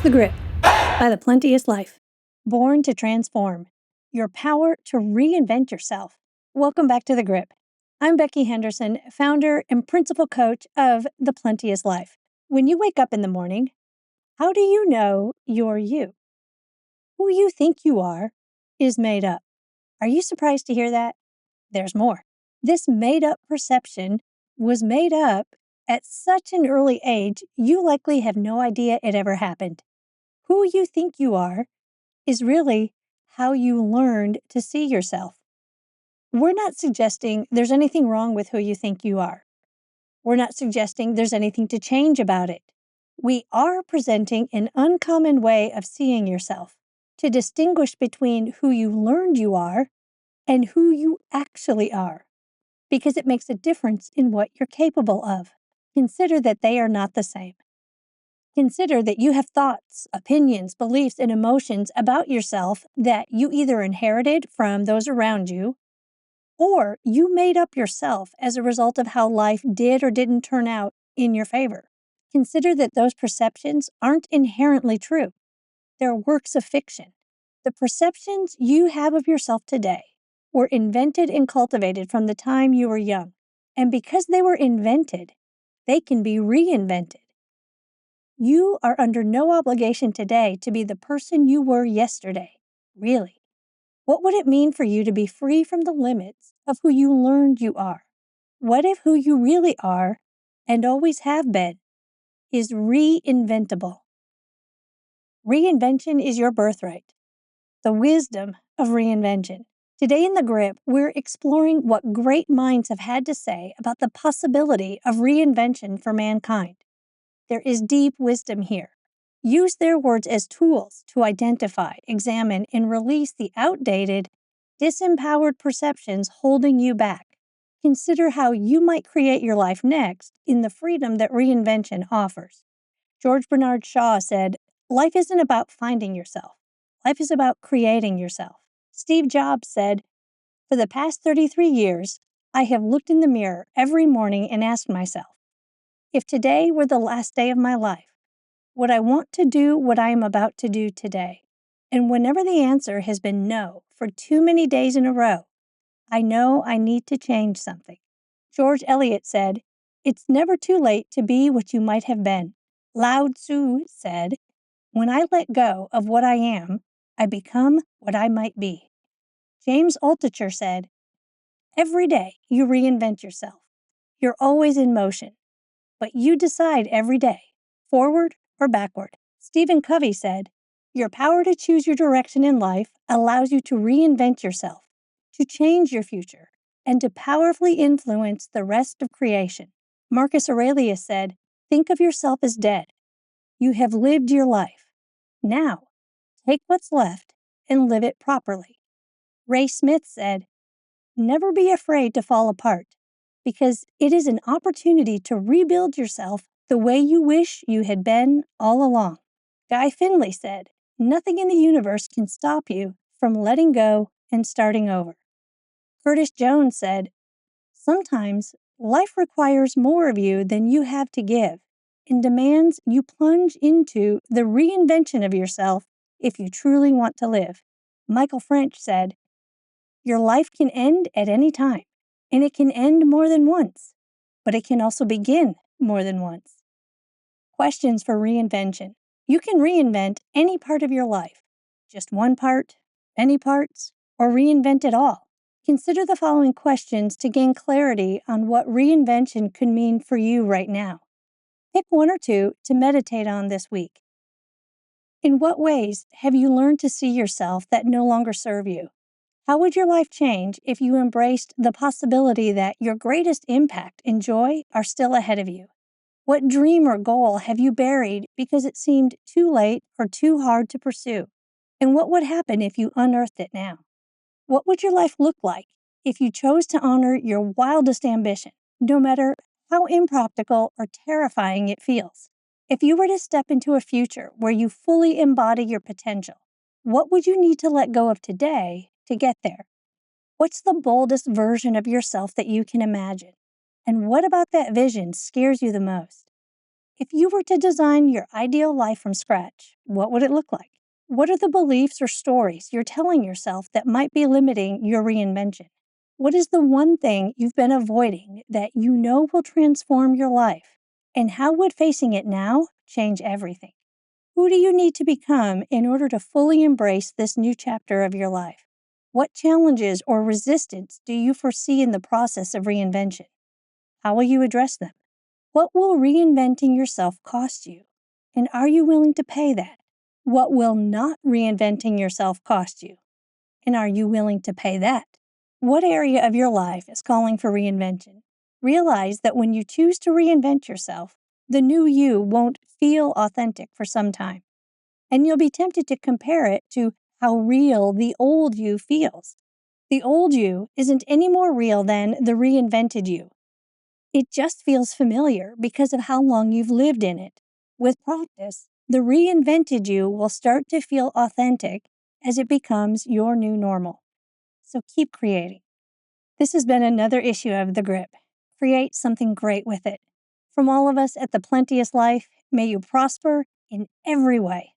The Grip by The Plenteous Life. Born to transform. Your power to reinvent yourself. Welcome back to The Grip. I'm Becky Henderson, founder and principal coach of The Plenteous Life. When you wake up in the morning, how do you know you're you? Who you think you are is made up. Are you surprised to hear that? There's more. This made-up perception was made up at such an early age, you likely have no idea it ever happened. Who you think you are is really how you learned to see yourself. We're not suggesting there's anything wrong with who you think you are. We're not suggesting there's anything to change about it. We are presenting an uncommon way of seeing yourself to distinguish between who you learned you are and who you actually are, because it makes a difference in what you're capable of. Consider that they are not the same. Consider that you have thoughts, opinions, beliefs, and emotions about yourself that you either inherited from those around you, or you made up yourself as a result of how life did or didn't turn out in your favor. Consider that those perceptions aren't inherently true. They're works of fiction. The perceptions you have of yourself today were invented and cultivated from the time you were young. And because they were invented, they can be reinvented. You are under no obligation today to be the person you were yesterday. Really. What would it mean for you to be free from the limits of who you learned you are? What if who you really are, and always have been, is reinventable? Reinvention is your birthright. The wisdom of reinvention. Today in The Grip, we're exploring what great minds have had to say about the possibility of reinvention for mankind. There is deep wisdom here. Use their words as tools to identify, examine, and release the outdated, disempowered perceptions holding you back. Consider how you might create your life next in the freedom that reinvention offers. George Bernard Shaw said, "Life isn't about finding yourself. Life is about creating yourself." Steve Jobs said, "For the past 33 years, I have looked in the mirror every morning and asked myself, if today were the last day of my life, would I want to do what I am about to do today? And whenever the answer has been no for too many days in a row, I know I need to change something." George Eliot said, "It's never too late to be what you might have been." Lao Tzu said, "When I let go of what I am, I become what I might be." James Altucher said, "Every day you reinvent yourself. You're always in motion, but you decide every day, forward or backward." Stephen Covey said, "Your power to choose your direction in life allows you to reinvent yourself, to change your future, and to powerfully influence the rest of creation." Marcus Aurelius said, "Think of yourself as dead. You have lived your life. Now, take what's left and live it properly." Ray Smith said, "Never be afraid to fall apart, because it is an opportunity to rebuild yourself the way you wish you had been all along." Guy Finley said, "Nothing in the universe can stop you from letting go and starting over." Curtis Jones said, "Sometimes life requires more of you than you have to give and demands you plunge into the reinvention of yourself if you truly want to live." Michael French said, "Your life can end at any time, and it can end more than once, but it can also begin more than once." Questions for reinvention. You can reinvent any part of your life, just one part, many parts, or reinvent it all. Consider the following questions to gain clarity on what reinvention could mean for you right now. Pick one or two to meditate on this week. In what ways have you learned to see yourself that no longer serve you? How would your life change if you embraced the possibility that your greatest impact and joy are still ahead of you? What dream or goal have you buried because it seemed too late or too hard to pursue? And what would happen if you unearthed it now? What would your life look like if you chose to honor your wildest ambition, no matter how impractical or terrifying it feels? If you were to step into a future where you fully embody your potential, what would you need to let go of today to get there? What's the boldest version of yourself that you can imagine? And what about that vision scares you the most? If you were to design your ideal life from scratch, what would it look like? What are the beliefs or stories you're telling yourself that might be limiting your reinvention? What is the one thing you've been avoiding that you know will transform your life? And how would facing it now change everything? Who do you need to become in order to fully embrace this new chapter of your life? What challenges or resistance do you foresee in the process of reinvention? How will you address them? What will reinventing yourself cost you? And are you willing to pay that? What will not reinventing yourself cost you? And are you willing to pay that? What area of your life is calling for reinvention? Realize that when you choose to reinvent yourself, the new you won't feel authentic for some time. And you'll be tempted to compare it to how real the old you feels. The old you isn't any more real than the reinvented you. It just feels familiar because of how long you've lived in it. With practice, the reinvented you will start to feel authentic as it becomes your new normal. So keep creating. This has been another issue of The Grip. Create something great with it. From all of us at The Plenteous Life, may you prosper in every way.